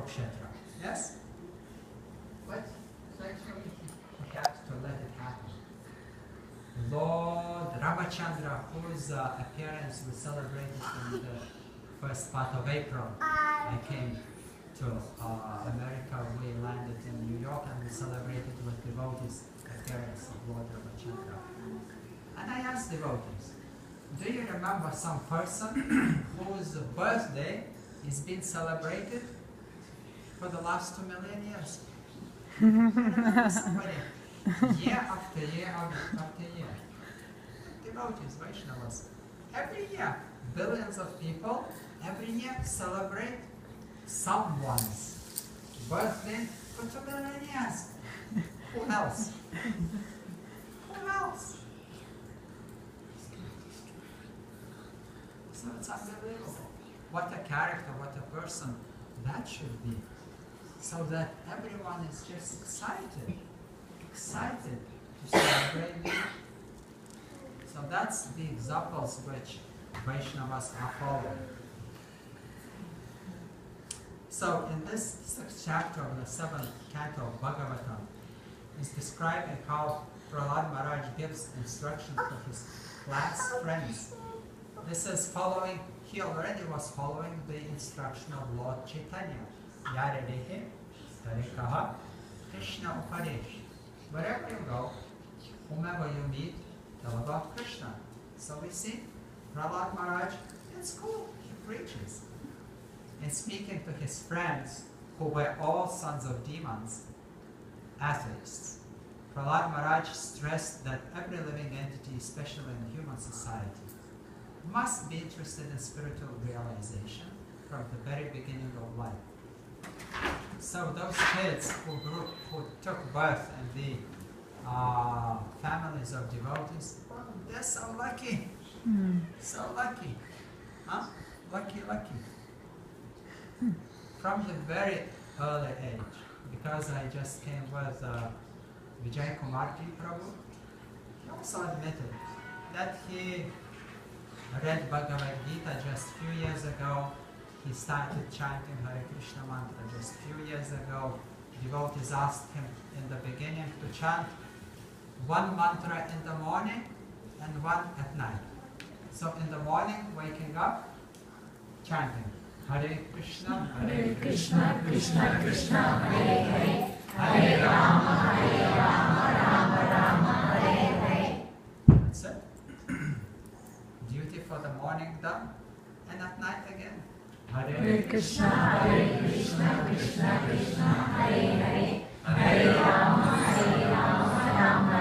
Kurukshetra. Yes? But actually he had to let it happen. Lord Ramachandra, whose appearance we celebrated in the first part of April. I came to America, we landed in New York, and we celebrated with devotees appearance of Lord Ramachandra. And I asked devotees, do you remember some person whose birthday is being celebrated for the last 2 million years? I remember somebody, year after year after year. Devotees, Vaishnavas, every year, billions of people every year celebrate someone's birthday for 2 million years. Who else? Who else? So it's unbelievable. What a character, what a person that should be. So that everyone is just excited to celebrate me. So that's the examples which Vaishnavas are following. So in this 6th chapter of the 7th canto of Bhagavatam is describing how Prahlad Maharaj gives instruction to his class friends. This is following, he already was following the instruction of Lord Caitanya. Yaredehe, Tarekaha, Krishna Upadesh. Wherever you go, whomever you meet, tell about Krishna. So we see Prahlad Maharaj in school, he preaches. And speaking to his friends, who were all sons of demons, atheists, Prahlad Maharaj stressed that every living entity, especially in human society, must be interested in spiritual realization from the very beginning of life. So those kids who took birth in the families of devotees, well, they're so lucky. So lucky. Huh? Lucky. From the very early age, because I just came with Vijay Kumarji Prabhu, he also admitted that he read Bhagavad Gita just a few years ago. He started chanting Hare Krishna mantra just a few years ago. Devotees asked him in the beginning to chant one mantra in the morning and one at night. So in the morning, waking up, chanting Hare Krishna, Krishna, Krishna, Hare Hare, Hare Rama, Rama Rama, Hare Hare. That's it. Duty for the morning done, and at night again. Hare Krishna, Krishna, Hare Hare, Hare Rama, Rama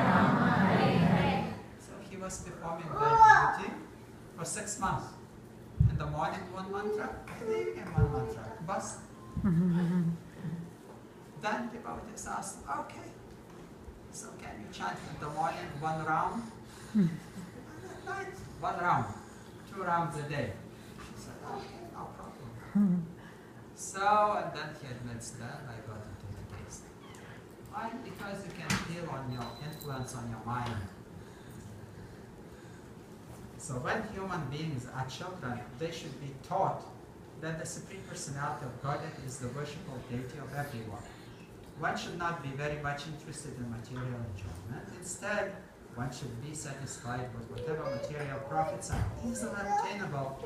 Hare Hare. So he was performing that duty for 6 months. In the morning, one mantra, in the evening, one mantra. Bas. Then devotees asked, okay, so can you chant in the morning 1 round? And at night, 1 round, 2 rounds a day. She said, okay, no problem. So, and then he admits that I got into the taste. Why? Because you can feel on your influence on your mind. So when human beings are children, they should be taught that the Supreme Personality of Godhead is the worshipful deity of everyone. One should not be very much interested in material enjoyment. Instead, one should be satisfied with whatever material profits are easily obtainable.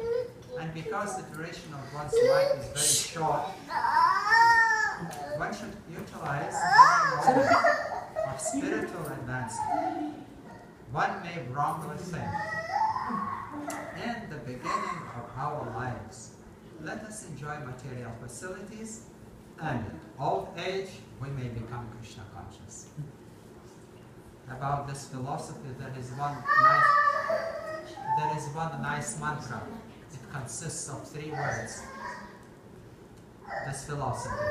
And because the duration of one's life is very short, one should utilize every moment of spiritual advancement. One may wrongly think, in the beginning of our lives, let us enjoy material facilities, and in old age, we may become Krishna conscious. About this philosophy, there is one nice mantra. It consists of 3 words. This philosophy.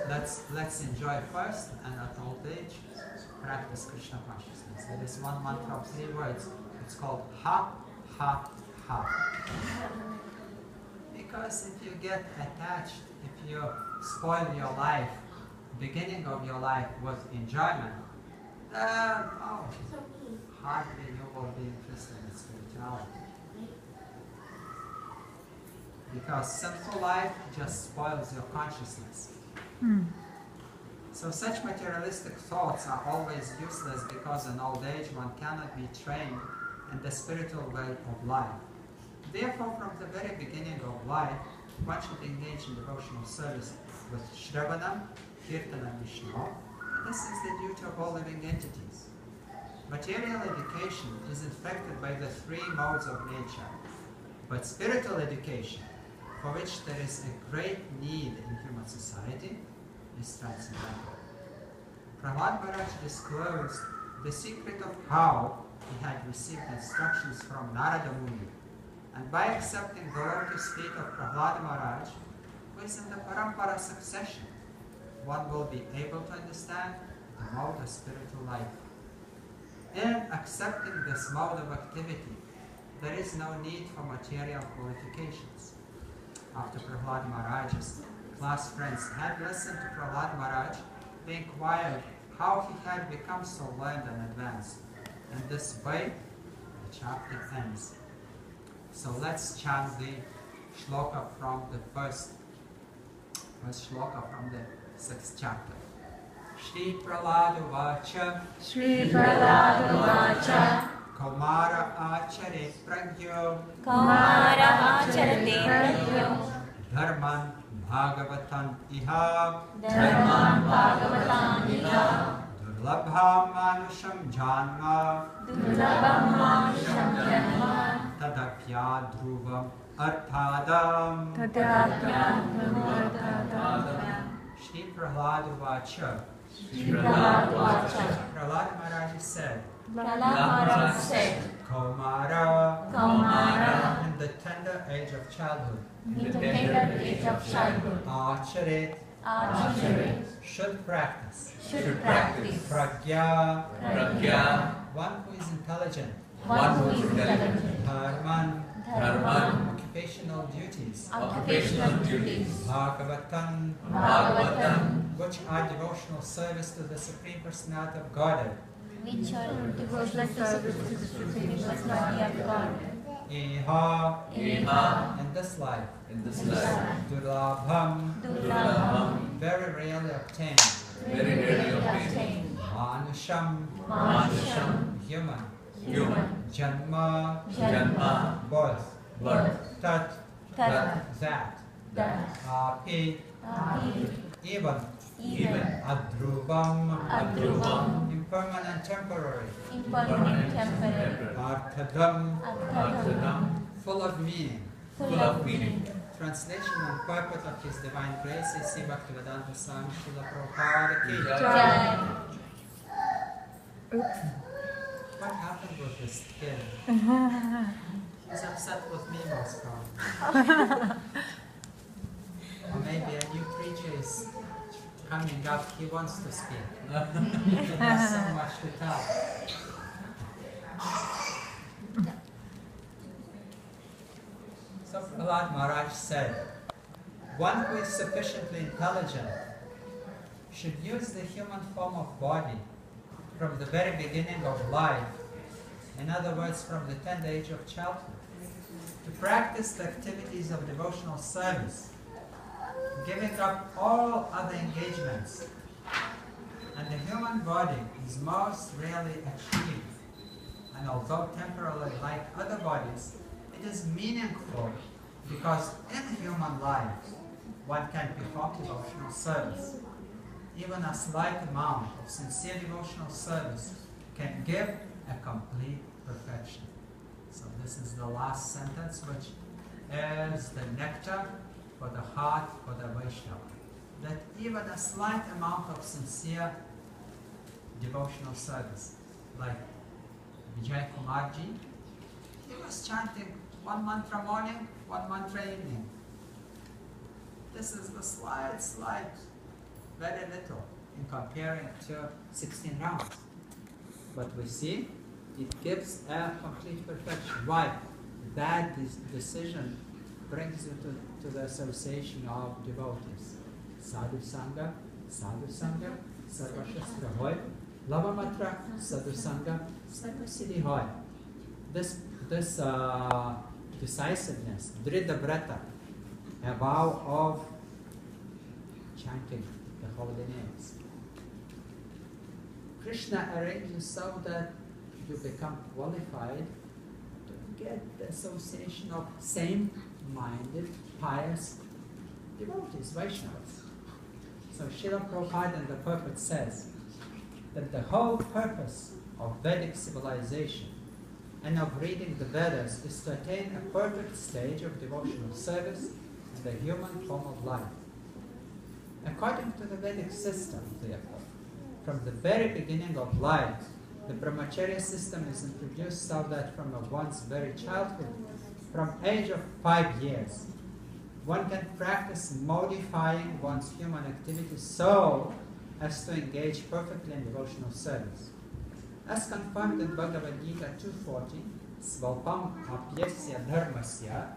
Let's enjoy first, and at old age, practice Krishna consciousness. There is one mantra of 3 words. It's called Ha, Ha, Ha. Because if you get attached, if you spoil your life, beginning of your life with enjoyment, then, hardly you will be interested in spirituality. because sinful life just spoils your consciousness. So such materialistic thoughts are always useless because in old age one cannot be trained in the spiritual way of life. Therefore, from the very beginning of life, one should engage in devotional service with Shravanam, Kirtanam, Vishnu. This is the duty of all living entities. Material education is infected by the three modes of nature, but spiritual education, for which there is a great need in human society, is transcendental. Prahlad Maharaj disclosed the secret of how he had received instructions from Narada Muni, and by accepting the lotus feet of Prahlad Maharaj, who is in the Parampara succession, one will be able to understand the mode of spiritual life. In accepting this mode of activity, there is no need for material qualifications. After Prahlad Maharaj's class friends had listened to Prahlad Maharaj, they inquired how he had become so learned and advanced. In this way, the chapter ends. So let's chant the shloka from the first shloka from the 6th chapter. Shri Prahlad Vacha, Shri Prahlad Vacha, Kaumara Acharya Pragyo, Kaumara Acharya Pragyo, Dharman Bhagavatam Iha, Dharman Bhagavatam Iha, Durlabha Manusham Janma, Durlabham Manusham Janma, Tadapya Dhruvam Arthadam, Tadapyam Brahmarthadam. Shri Prahlad Vacha. Shri Prahlad Vacha. Prahlad Maharaj said, Prahlad Maharaj said, Kaumara, Kaumara, in the tender age of childhood, in the tender age of childhood, Acharit, Acharya, should practice, Pragya, one who is intelligent, one who is intelligent, Dharman, occupational duties, Bhagavatam, which are devotional service to the Supreme Personality of Godhead, which are devotional service to the Supreme Personality of God. Iha, in this life, Durlabham, very rarely obtained, Manusham, human, Janma, birth, Tat, that, Api, even, Adruvam, impermanent, temporary, Arthadam, full of meaning. Translation and purport of His Divine Grace is Sri Bhaktivedanta Swami Srila Prabhupada Ki Jai. What happened with this kid? He's upset with me most probably. Or maybe a new preacher is coming up, he wants to speak. He has so much to tell. So Prahlad Maharaj said, one who is sufficiently intelligent should use the human form of body from the very beginning of life, in other words, from the tender age of childhood, to practice the activities of devotional service, giving up all other engagements. And the human body is most rarely achieved, and although temporarily like other bodies, it is meaningful because in human life one can perform devotional service. Even a slight amount of sincere devotional service can give a complete perfection. So this is the last sentence, which is the nectar for the heart for the Vaishnava. That even a slight amount of sincere devotional service, like Vijay Kumarji, he was chanting one mantra morning, one mantra evening. This is the slight, very little in comparing to 16 rounds. But we see it gives a complete perfection. Why? That decision brings you to the association of devotees. Sadhu Sangha, Sarva Shastra Hoy, Lava Matra, Sadhu Sangha, Sarva Siddhi Hoy. This decisiveness, Dridha Brata, a vow of chanting the holy names. Krishna arranges so that you become qualified to get the association of same-minded, pious devotees, Vaishnavas. So Srila Prabhupada in the purport says that the whole purpose of Vedic civilization and of reading the Vedas is to attain a perfect stage of devotional service in the human form of life. According to the Vedic system, therefore, from the very beginning of life, the brahmacharya system is introduced so that from one's very childhood, from age of 5 years, one can practice modifying one's human activities so as to engage perfectly in devotional service. As confirmed in Bhagavad Gita 2.40, Svalpam apyasya dharmasya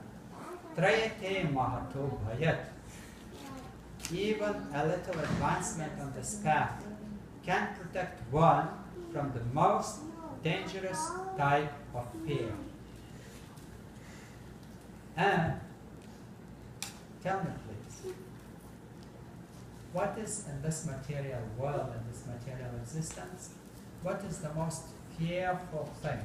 trayate mahato bhayat. Even a little advancement on this path can protect one from the most dangerous type of fear. And tell me please, what is in this material world, in this material existence, what is the most fearful thing?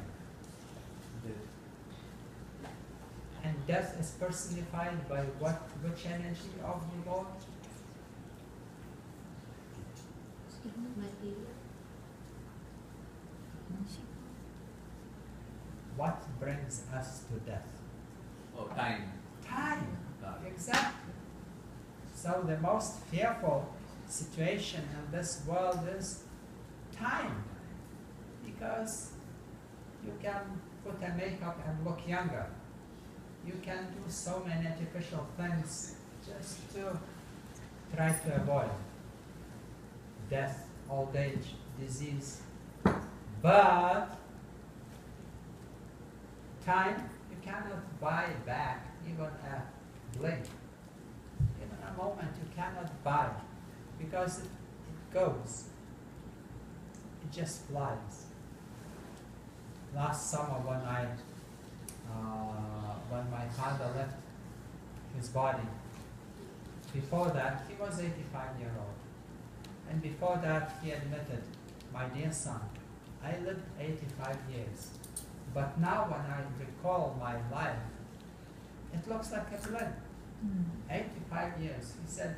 And death is personified by which energy of the Lord? What brings us to death? Oh, time. Time, exactly. So the most fearful situation in this world is time, because you can put a makeup and look younger. You can do so many artificial things just to try to avoid death, old age, disease. But time, you cannot buy back even a blink. Even a moment you cannot buy, because it goes. It just flies. Last summer when my father left his body, before that he was 85-years old. And before that he admitted, my dear son, I lived 85 years. But now when I recall my life, it looks like a blink. 85 years. He said,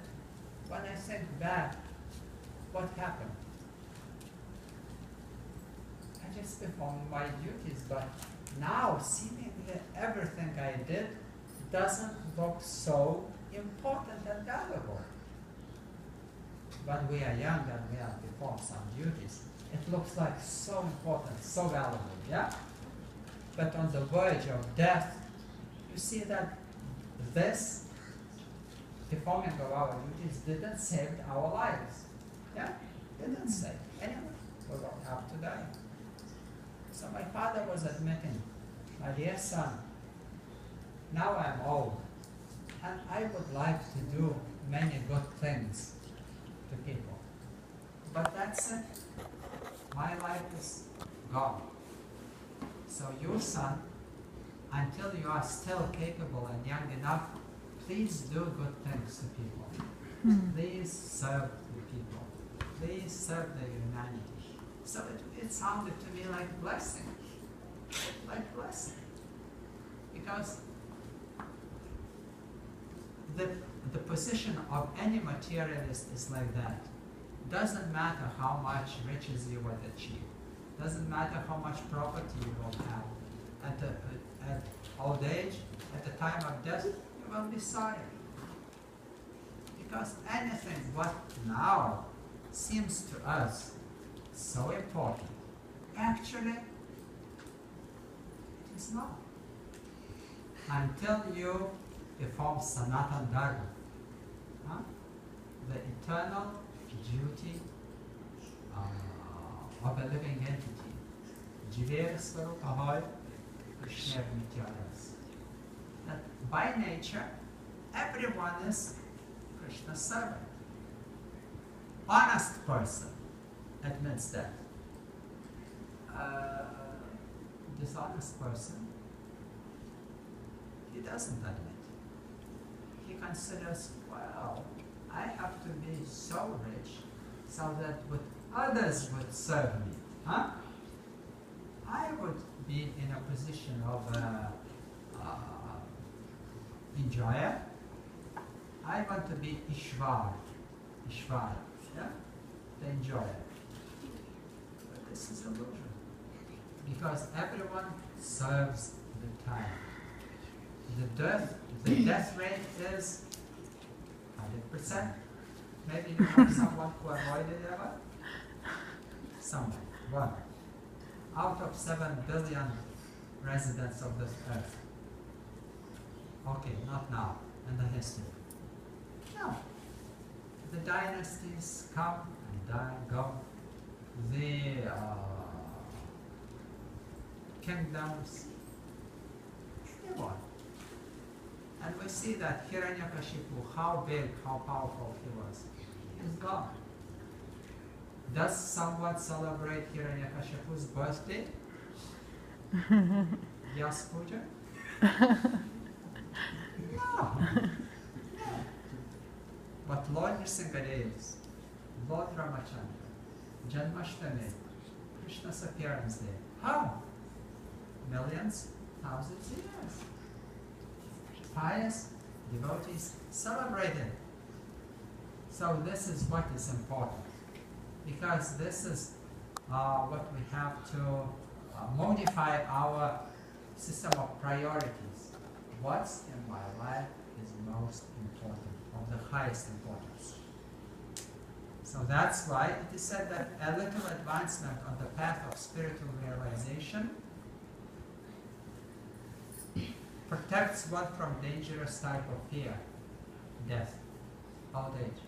when I think back, what happened? I just performed my duties, but now seemingly everything I did doesn't look so important and valuable. When we are young and we have performed some duties, it looks like so important, so valuable, yeah? But on the verge of death, you see that this performing of our duties didn't save our lives. Yeah? Didn't save. Anyway, we will have to die. So my father was admitting, my dear son, now I'm old, and I would like to do many good things to people. But that's it. My life is gone. So you, son, until you are still capable and young enough, please do good things to people. Please serve the people. Please serve the humanity. So it sounded to me like blessing. Like blessing. Because the position of any materialist is like that. Doesn't matter how much riches you would achieve. Doesn't matter how much property you will have. At old age, at the time of death, you will be sorry. Because anything what now seems to us so important, actually, it is not. Until you perform Sanatan Dharma, the eternal duty of a living entity. Jiver Swarupahoy, Krishna Nityaras. That by nature, everyone is Krishna's servant. Honest person admits that. Dishonest person, he doesn't admit. he considers, well, I have to be so rich so that others would serve me. Huh? I would be in a position of enjoyer. I want to be Ishvar, yeah? The enjoyer. But this is illusion. Because everyone serves the time. The death rate is 100%. Maybe you know someone who avoided ever? Someone. One. Out of 7 billion residents of this earth. Okay, not now, in the history. No. The dynasties come and die, go. The kingdoms, they won. And we see that Hiranyakashipu, how big, how powerful he was, is gone. Does someone celebrate Hiranyakashipu's birthday? Yas Puja? No. But Lord Nrsimhadev's, Lord Ramachandra, Janmashtami, Krishna's appearance day. How? Millions, thousands of years. Pious devotees celebrated. So this is what is important. Because this is what we have to modify our system of priorities. What's in my life is most important, of the highest importance. So that's why it is said that a little advancement on the path of spiritual realization protects one from dangerous type of fear, death, old age.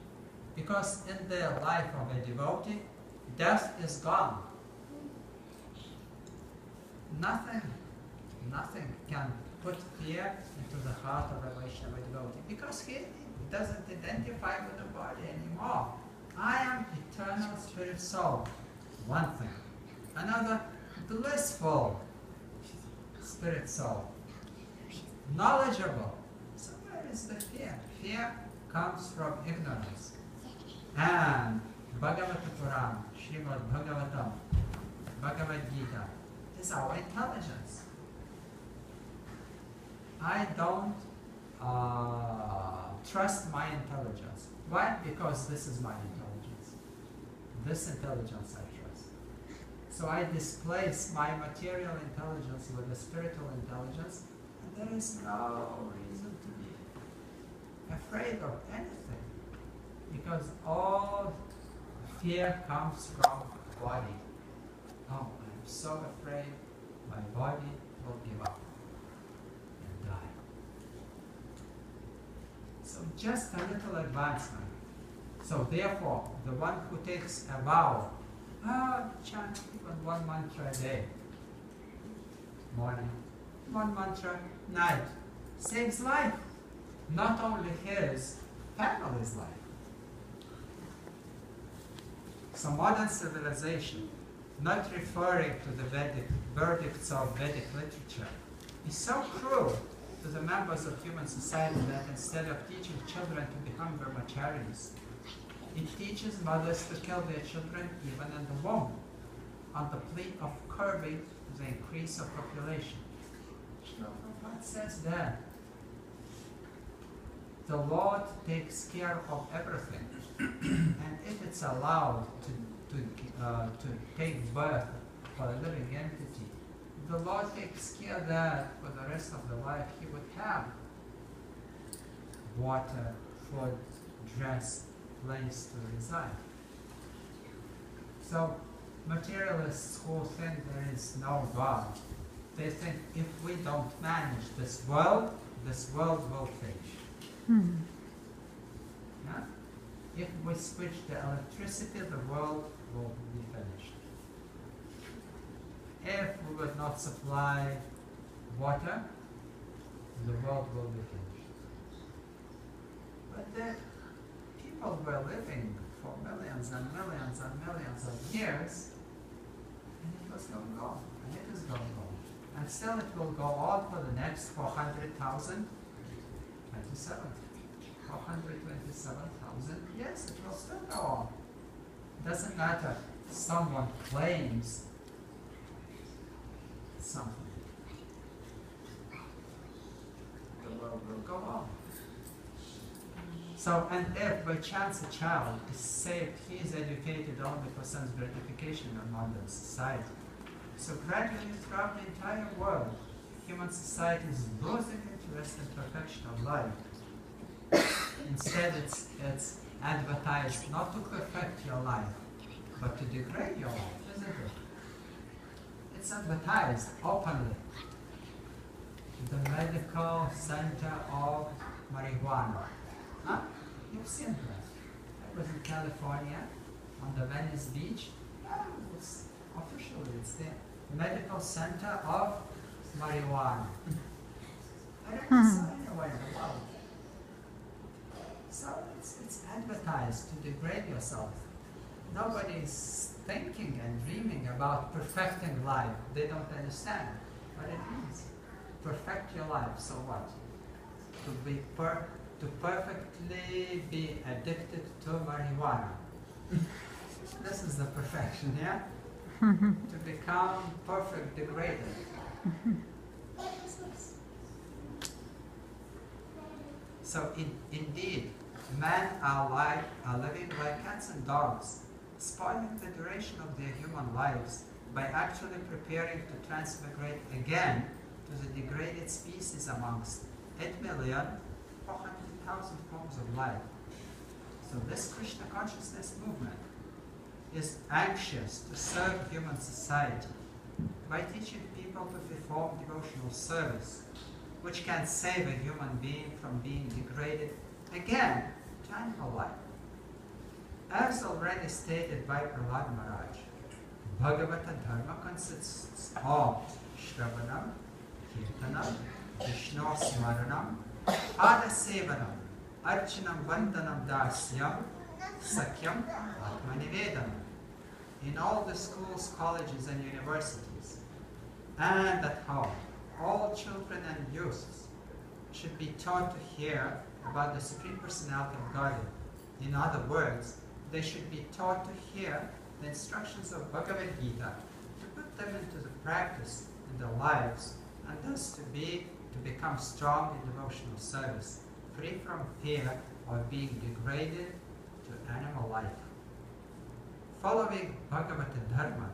Because in the life of a devotee, death is gone. Nothing can put fear into the heart of a Vaishnava devotee, because he doesn't identify with the body anymore. I am eternal spirit soul, one thing. Another, blissful spirit soul, knowledgeable. So where is the fear? Fear comes from ignorance. And Bhagavata Puran, Srimad Bhagavatam, Bhagavad Gita is our intelligence. I don't trust my intelligence. Why? Because this is my intelligence. This intelligence I trust. So I displace my material intelligence with the spiritual intelligence, and there is no reason to be afraid of anything. Because all fear comes from body. Oh, I'm so afraid my body will give up and die. So just a little advancement. So therefore, the one who takes a vow, chant even one mantra a day, morning, one mantra night, saves life. Not only his, family's life. So modern civilization, not referring to the verdicts of Vedic literature, is so cruel to the members of human society that instead of teaching children to become brahmacharis, it teaches mothers to kill their children even in the womb, on the plea of curbing the increase of population. What says that? The Lord takes care of everything. And if it's allowed to take birth for a living entity, the Lord takes care that for the rest of the life he would have water, food, dress, place to reside. So materialists who think there is no God, they think if we don't manage this world will finish. Yeah? If we switch the electricity, the world will be finished. If we would not supply water, the world will be finished. But the people were living for millions and millions and millions of years, and it was going to go, and it is going to go. And still it will go on for the next 400,000, 27. 427,000 years, it will still go on. Doesn't matter, someone claims something. The world will go on. So, and if by chance a child is saved, he is educated only for some gratification or modern society. So gradually throughout the entire world, human society is losing interest in perfection of life. Instead, it's advertised not to perfect your life, but to degrade your life, isn't it? It's advertised openly. The medical center of marijuana. Huh? You've seen that. I was in California, on the Venice Beach. It's officially, it's there. Medical center of marijuana. I don't see anywhere in the world. So it's advertised to degrade yourself. Nobody is thinking and dreaming about perfecting life. They don't understand what it means. Perfect your life, so what? To perfectly be addicted to marijuana. This is the perfection, yeah? To become perfect degraded. So indeed, men are living like cats and dogs, spoiling the duration of their human lives by actually preparing to transmigrate again to the degraded species amongst 8,400,000 forms of life. So this Krishna consciousness movement is anxious to serve human society by teaching people to perform devotional service, which can save a human being from being degraded again to animal life. As already stated by Prahlad Maharaj, Bhagavata Dharma consists of Shravanam, Kirtanam, Vishnu Smaranam, Pada Sevanam, Archanam Vandanam Dasyam, Sakyam Atmanivedanam, in all the schools, colleges and universities, and at home. All children and youths should be taught to hear about the Supreme Personality of Godhead. In other words, they should be taught to hear the instructions of Bhagavad Gita, to put them into the practice in their lives, and thus to become strong in devotional service, free from fear of being degraded to animal life. Following Bhagavata Dharma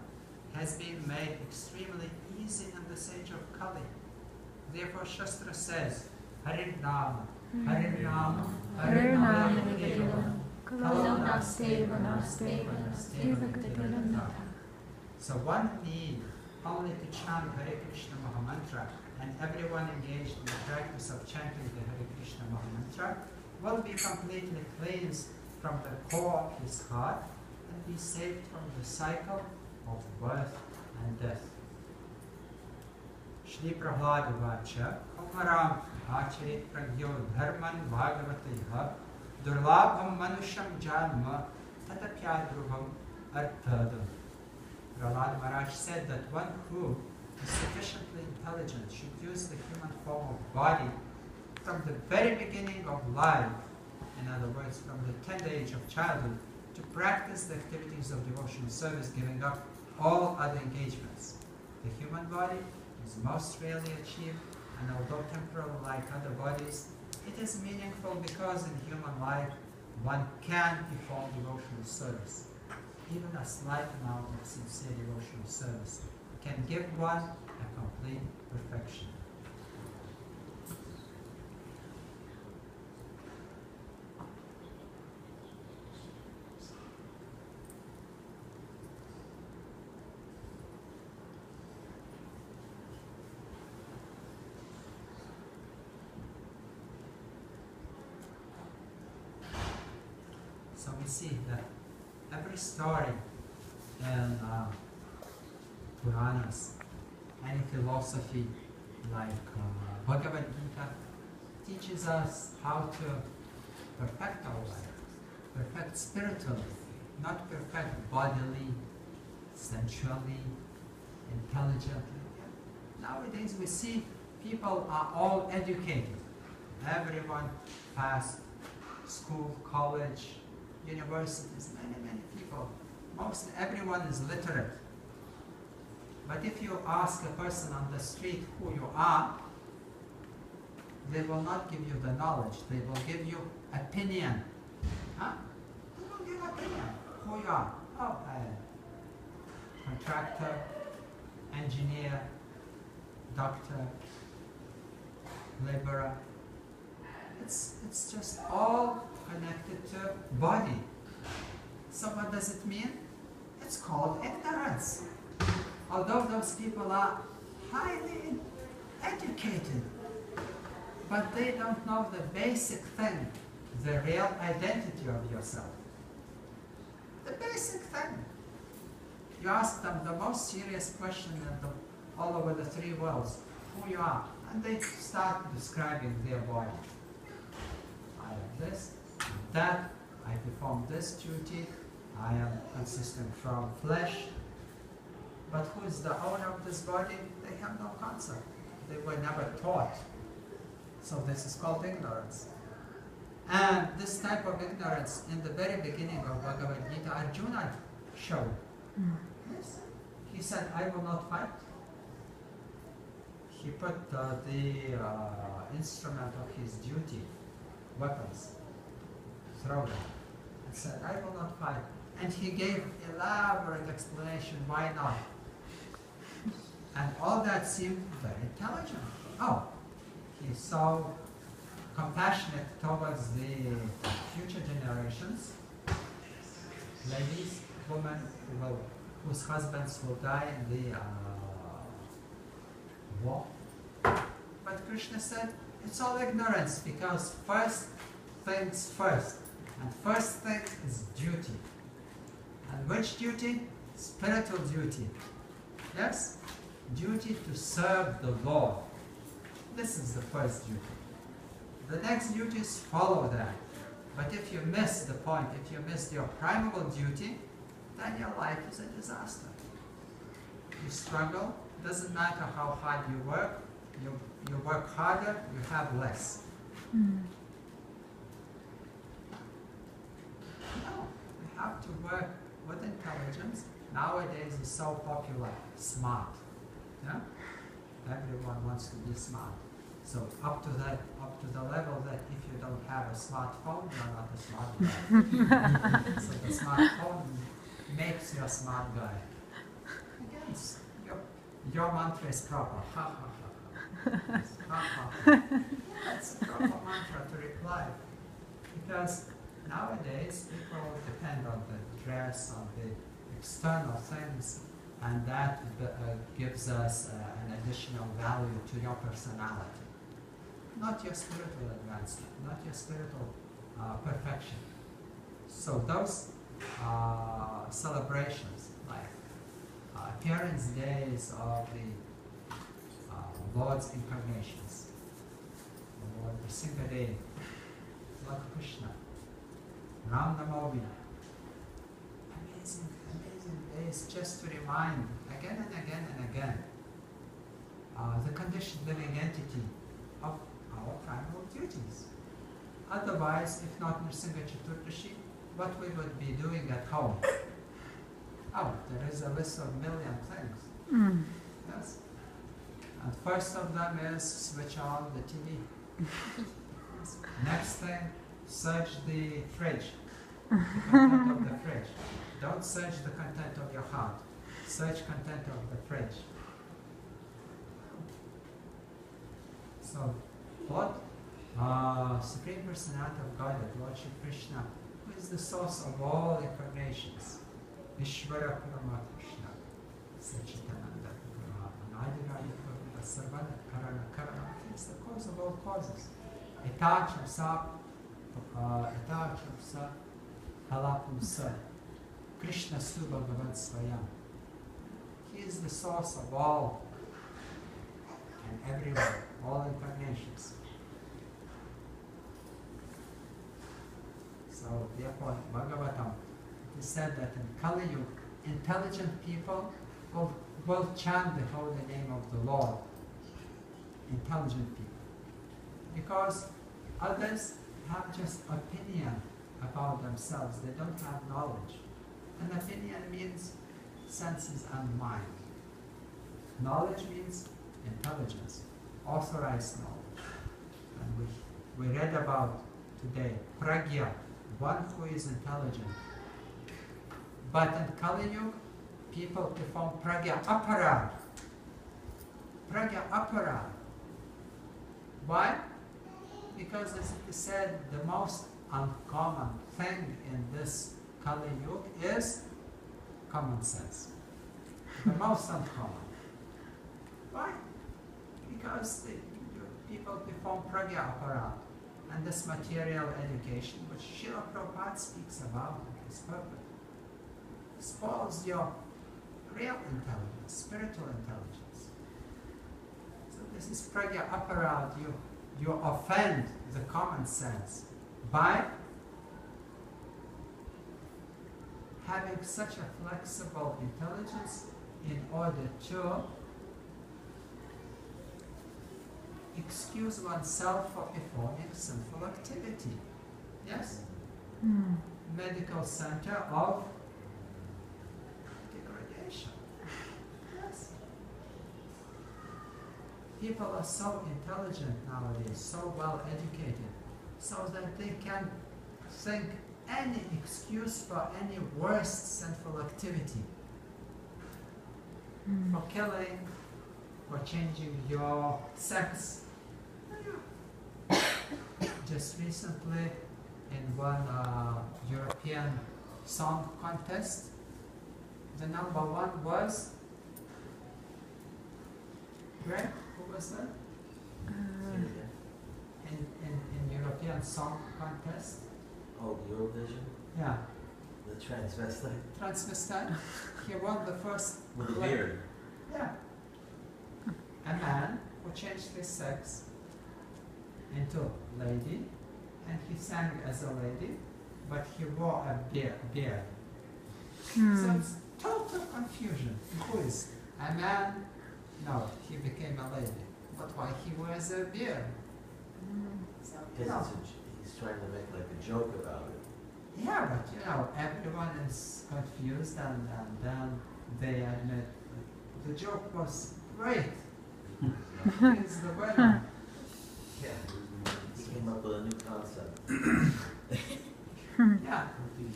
has been made extremely easy in this age of Kali. Therefore Shastra says, Harinama, Harinama, Harinama, So one need only to chant Hare Krishna Mahamantra, and everyone engaged in the practice of chanting the Hare Krishna Mahamantra will be completely cleansed from the core of his heart and be saved from the cycle of birth and death. Shri Prahlad Vacha, Kumaram Acharit Pragyo Dharman Bhagavataiha, Durlabham Manusham Janma, Tatapyadruvam Arthadam. Prahlad Maharaj said that one who is sufficiently intelligent should use the human form of body from the very beginning of life, in other words, from the tender age of childhood, to practice the activities of devotional service, giving up all other engagements. The human body is most rarely achieved, and although temporal like other bodies, it is meaningful because in human life one can perform devotional service. Even a slight amount of sincere devotional service can give one a complete perfection. So we see that every story in Puranas, any philosophy like Bhagavad Gita teaches us how to perfect our life, perfect spiritually, not perfect bodily, sensually, intelligently. Nowadays we see people are all educated. Everyone passed school, college, universities, many people. Most everyone is literate. But if you ask a person on the street who you are, they will not give you the knowledge. They will give you opinion. Huh? They will give opinion. Who you are? Oh, contractor, engineer, doctor, laborer. It's just all connected to body. So what does it mean? It's called ignorance. Although those people are highly educated, but they don't know the basic thing, the real identity of yourself. The basic thing. You ask them the most serious question all over the three worlds, who you are, and they start describing their body. I am this, that, I perform this duty, I am consistent from flesh. But who is the owner of this body? They have no concept. They were never taught. So this is called ignorance. And this type of ignorance, in the very beginning of Bhagavad Gita, Arjuna showed. Yes. He said, I will not fight. He put the instrument of his duty, weapons, throw them, and said, I will not fight. And he gave elaborate explanation why not. And all that seemed very intelligent. Oh, he's so compassionate towards the future generations, ladies, women whose husbands will die in the war. But Krishna said, it's all ignorance, because first things first. And first thing is duty. And which duty? Spiritual duty. Yes? Duty to serve the Lord. This is the first duty. The next duties follow that. But if you miss the point, if you miss your primal duty, then your life is a disaster. You struggle, doesn't matter how hard you work, you work harder, you have less. No, you have to work with intelligence. Nowadays it's so popular, smart. Yeah? Everyone wants to be smart. So up to the level that if you don't have a smartphone, you're not a smart guy. So the smartphone makes you a smart guy. Again, your mantra is proper. Ha ha ha ha. Ha ha ha. That's a proper mantra to reply. Because nowadays people depend on the dress, on the external things, and that gives us an additional value to your personality. Not your spiritual advancement, not your spiritual perfection. So those celebrations, like appearance days of the Lord's incarnations, Lord Nrsimhadev, Lord Krishna, Ram Navami, amazing days just to remind again and again and again the conditioned living entity of our primal duties. Otherwise, if not Nrsimha Chaturdashi, what we would be doing at home? Oh, there is a list of million things. Yes. And first of them is switch on the TV. Next thing, search the fridge, the content of the fridge. Don't search the content of your heart. Search content of the fridge. So, what? Supreme Personality of Godhead, Lord Shri Krishna, who is the source of all incarnations. Ishvara Parama Krishna, Sachitananda, Ananda, Sarvana, Karana, Karana, he is the cause of all causes. Etacham Sa, Halapum Sa, Krishna Subha Bhavad Svayam. He is the source of all and everywhere, all incarnations. So therefore, Bhagavatam, it is said that in Kali Yuga, intelligent people will chant the holy name of the Lord. Intelligent people. Because others, have just opinion about themselves. They don't have knowledge. And opinion means senses and mind. Knowledge means intelligence, authorized knowledge. And we read about today pragya, one who is intelligent. But in Kali Yuga, people perform pragya aparad. Pragya aparad. Why? Because, as it is said, the most uncommon thing in this Kali Yuga is common sense. The most uncommon. Why? Because people perform pragya aparad. And this material education, which Srila Prabhupada speaks about in his purpose, spoils your real intelligence, spiritual intelligence. So this is pragya aparad. You offend the common sense by having such a flexible intelligence in order to excuse oneself for performing sinful activity. Yes? Medical center of degradation. Yes. People are so intelligent nowadays, so well educated, so that they can think any excuse for any worst sinful activity. For killing, for changing your sex. Just recently, in one European song contest, the number one was, Greg, who was that? In European song contest. Oh, the Eurovision? Yeah. The transvestite? Transvestite. He won the first. With a beard? Yeah. A man who changed his sex into lady, and he sang as a lady, but he wore a beard. So it's total confusion. Who is a man? No, he became a lady. But why he wears a beard? So, Because he's trying to make like a joke about it. yeah, but everyone is confused, and then they admit the joke was great. He's the winner. Yeah, he came up with a new concept. Yeah,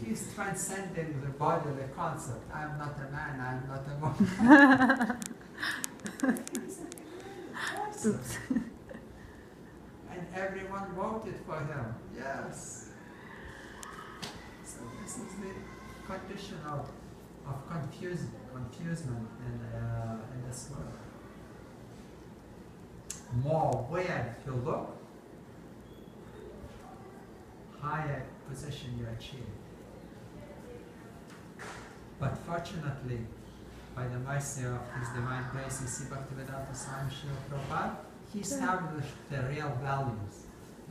he's transcending the bodily concept. I'm not a man, I'm not a woman. He's a person. And everyone voted for him. Yes. So this is the condition of confusement in this world. More where you look, higher position you achieve. But fortunately, by the mercy of His Divine Grace, C. Bhaktivedanta Swami Srila Prabhupada, he established the real values.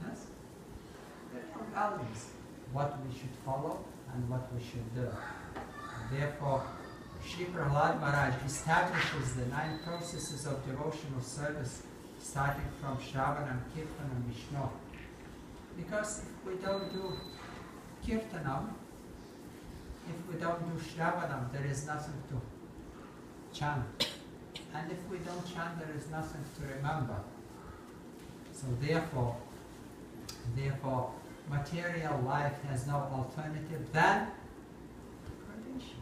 Yes? The real values. What we should follow and what we should do. Therefore, Sri Prahlad Maharaj establishes the 9 processes of devotional service, starting from Shravanam, Kirtanam, Vishnu. Because if we don't do Kirtanam, if we don't do Shravanam, there is nothing to chant. And if we don't chant, there is nothing to remember. So therefore, material life has no alternative than degradation.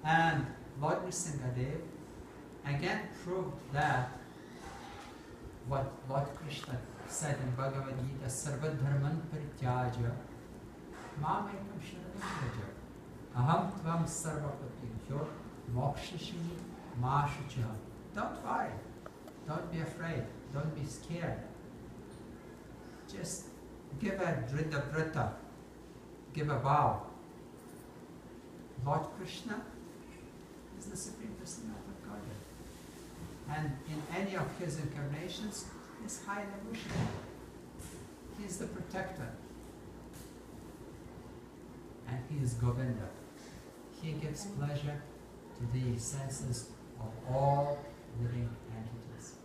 And Lord Nrsingadev again proved that what Lord Krishna said in Bhagavad Gita, Sarva Dharman Parityaja Mamekam Sharanam Vraja Aham Tvam Sarva Patyabhyo Mokshashini Ma Shucha. Don't worry, don't be afraid, don't be scared. Just give a Drida Vrita, give a vow. Lord Krishna is the Supreme Personality of Godhead. And in any of his incarnations, he is high evolutionary. He is the protector. And he is Govinda. He gives pleasure to the senses of all living entities.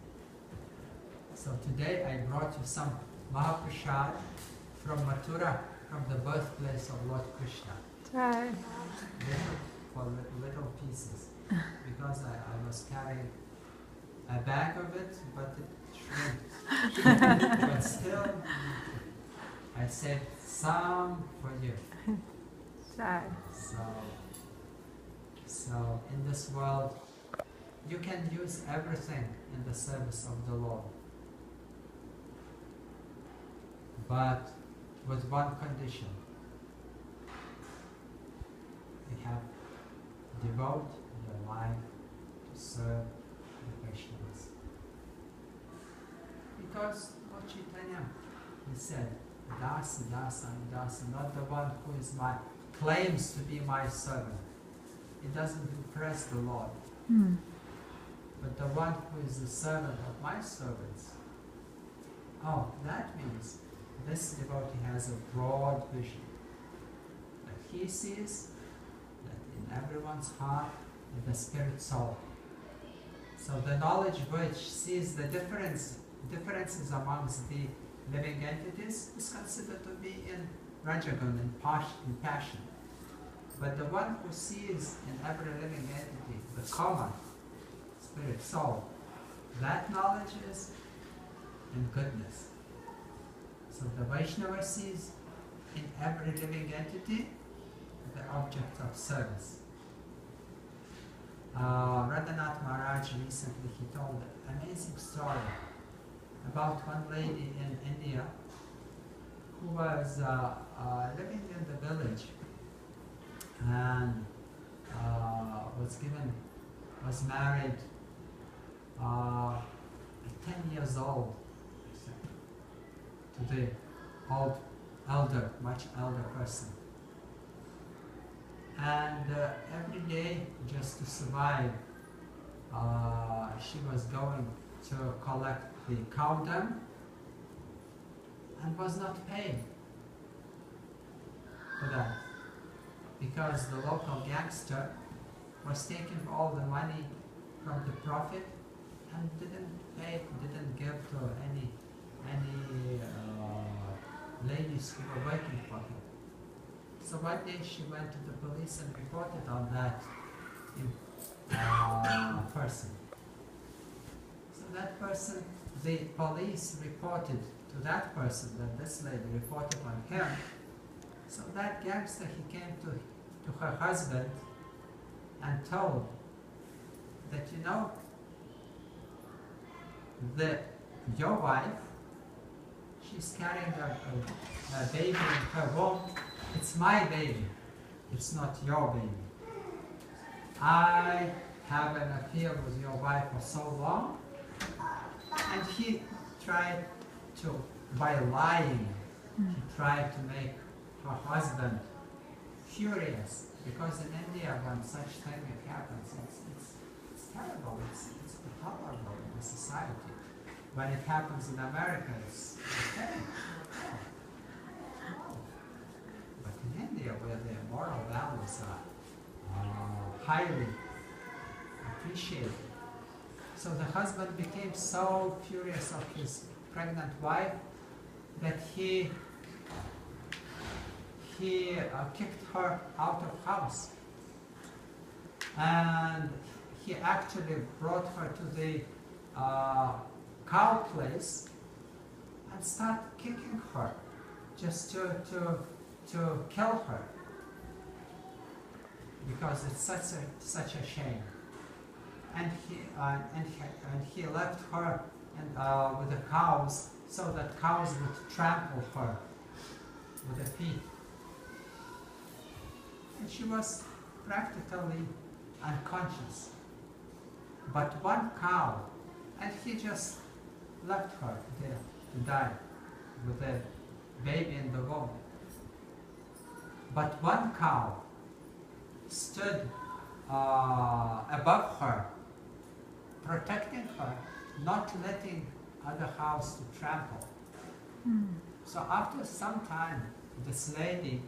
So today I brought you some Mahaprasad from Mathura, from the birthplace of Lord Krishna. Right. Little pieces. Because I was carrying a bag of it, but it shrinked. But still, I said, some for you. Right. So in this world, you can use everything in the service of the Lord. But with one condition. You have to devote your life to serve the Vaishnavas. Because Lord Caitanya, he said, Dasa, Dasa, Dasa, not the one who is claims to be my servant. It doesn't impress the Lord. But the one who is the servant of my servants. Oh, that means this devotee has a broad vision. That he sees that in everyone's heart is the spirit soul. So the knowledge which sees the differences amongst the living entities is considered to be in Rajagun, in passion. But the one who sees in every living entity the common spirit soul, that knowledge is in goodness. So the Vaishnava sees in every living entity the object of service. Radhanath Maharaj recently he told an amazing story about one lady in India who was living in the village and was married at 10 years old to the much elder person. And every day, just to survive, she was going to collect the cow dung and was not paid for that because the local gangster was taking all the money from the profit and didn't give to any ladies who were working for him. So one day she went to the police and reported on that person. So that person, the police reported to that person that this lady reported on him. So that gangster, he came to her husband and told that, you know, your wife, she's carrying a baby in her womb. It's my baby. It's not your baby. I have an affair with your wife for so long. And he tried to, by lying, he tried to make her husband furious. Because in India, when such thing happens, it's terrible. It's intolerable in the society. When it happens in America, it's okay. But in India, where the moral values are highly appreciated, so the husband became so furious of his pregnant wife that he kicked her out of house, and he actually brought her to the cow place and started kicking her just to kill her, because it's such a shame. And he left her with the cows so that cows would trample her with their feet. And she was practically unconscious. But one cow, and he just left her there to die with a baby in the womb. But one cow stood above her, protecting her, not letting other cows to trample. So after some time, this lady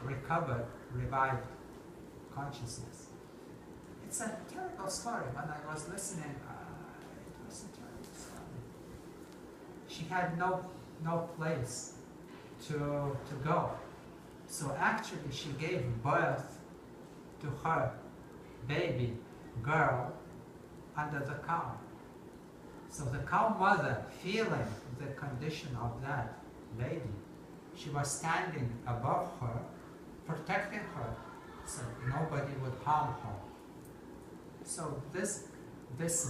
revived consciousness. It's a terrible story. When I was listening, it was a terrible story. She had no place to go. So actually she gave birth to her baby girl under the cow. So the cow mother, feeling the condition of that lady, she was standing above her, protecting her, so nobody would harm her. So this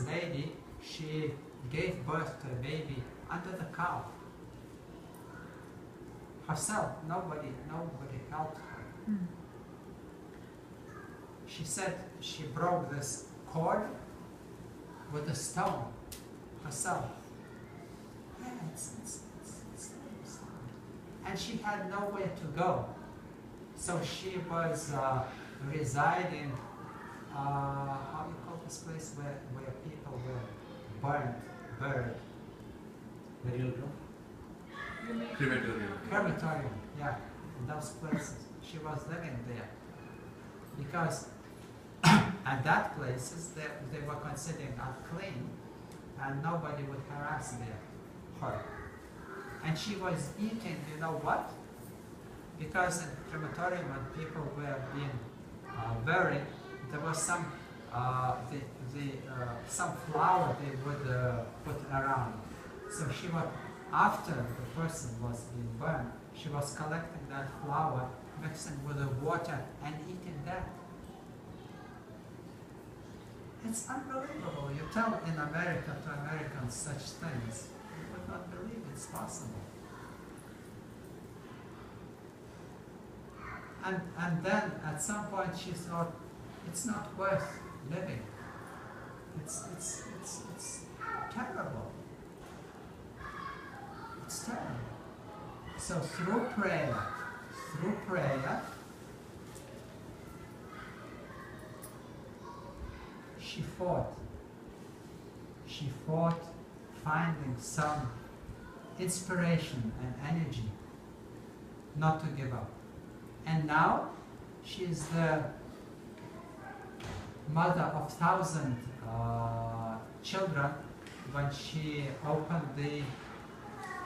lady, she gave birth to a baby under the cow. Herself, nobody helped her. She said she broke this cord with a stone herself. Yeah, it's and she had nowhere to go. So she was residing, how do you call this place where people were buried? Crematorium, yeah, in those places. She was living there. Because at that places they were considered unclean and nobody would harass her. And she was eating, you know what? Because in crematorium when people were being buried, there was some some flour they would put around. So she was, after the person was being burned, she was collecting that flour, mixing with the water and eating that. It's unbelievable. You tell in America to Americans such things, you would not believe it's possible. And then at some point she thought, it's not worth living. It's terrible. It's terrible. So through prayer, she fought finding some inspiration and energy not to give up. And now she's the mother of 1,000 children when she opened the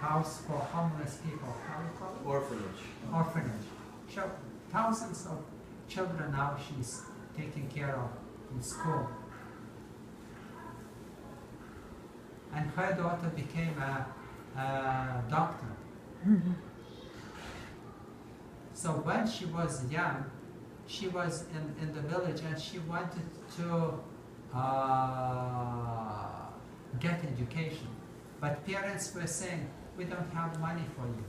house for homeless people. How do you call it? Orphanage. So thousands of children now she's taking care of in school. And her daughter became a doctor. So when she was young, she was in the village and she wanted to get education. But parents were saying, we don't have money for you.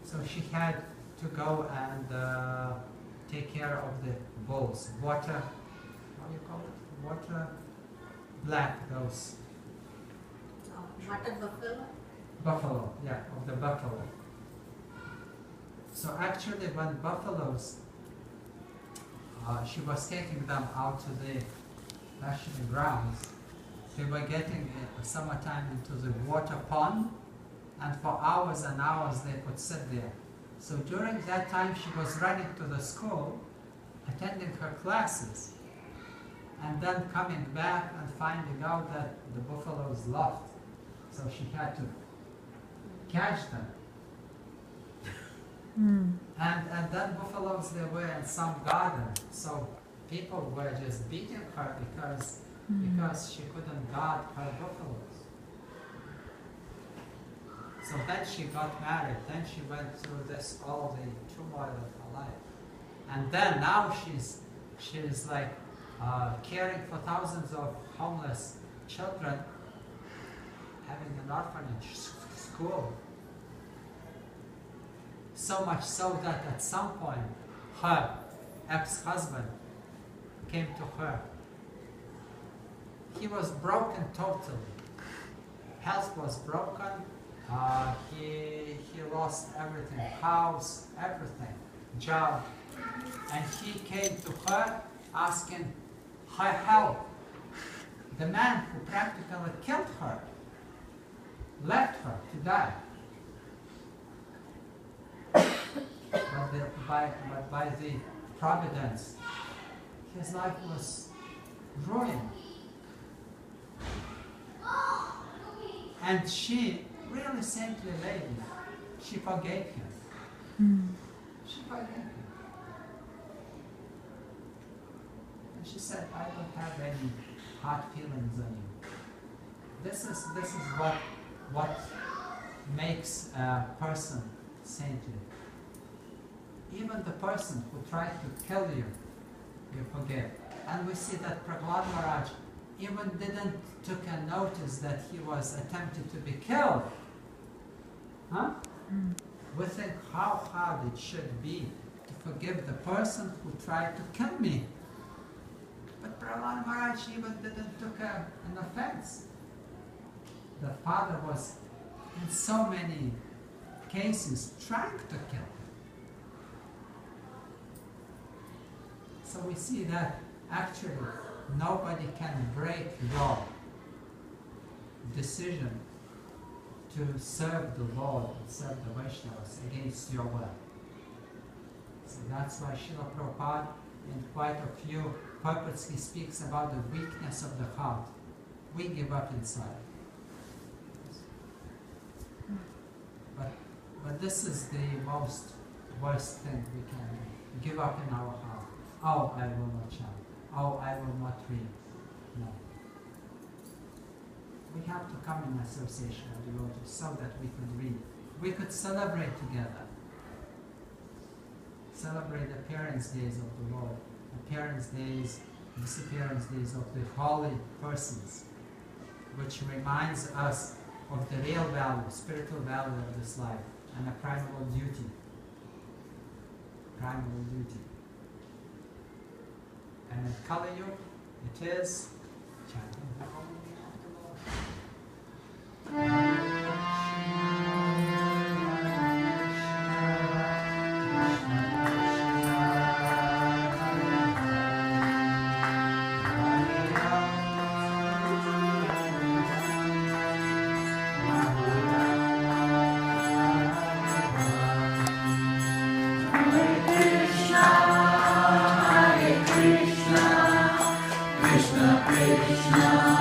So she had to go and take care of the bulls. Water, how do you call it? Water, black, those. Water buffalo? Buffalo, yeah, of the buffalo. So actually when buffaloes, she was taking them out to the pasture grounds, they were getting summertime into the water pond, and for hours and hours they could sit there. So during that time she was running to the school, attending her classes, and then coming back and finding out that the buffaloes left. So she had to catch them. And then buffaloes, they were in some garden, so people were just beating her because she couldn't guard her buffaloes. So then she got married, then she went through this, all the turmoil of her life. And then now she's like caring for thousands of homeless children, having an orphanage school. So much so that at some point her ex-husband came to her. He was broken totally. Health was broken. He lost everything, house, everything, job. And he came to her asking her help. The man who practically killed her left her to die. But by the providence, his life was ruined. And she really saintly lady. She forgave him. She forgave him. And she said, I don't have any hard feelings on you. This is what makes a person saintly. Even the person who tried to kill you, you forgive. And we see that Prahlad Maharaj even didn't took a notice that he was attempted to be killed. Huh? We think how hard it should be to forgive the person who tried to kill me. But Prahlad Maharaj even didn't took an offense. The father was in so many cases trying to kill him. So we see that actually nobody can break your decision to serve the Lord and serve the Vaishnavas against your will. So that's why Srila Prabhupada in quite a few purports he speaks about the weakness of the heart. We give up inside. But this is the most worst thing we can do. Give up in our heart. Oh, I will not chant. Oh, I will not read. No. We have to come in association of devotees so that we could read. We could celebrate together. Celebrate the appearance days of the Lord, appearance days, disappearance days of the holy persons, which reminds us of the real value, spiritual value of this life, and a primal duty. Primal duty. And in Kali Yuga, it is chanting the holy name of the Lord. Krishna, Krishna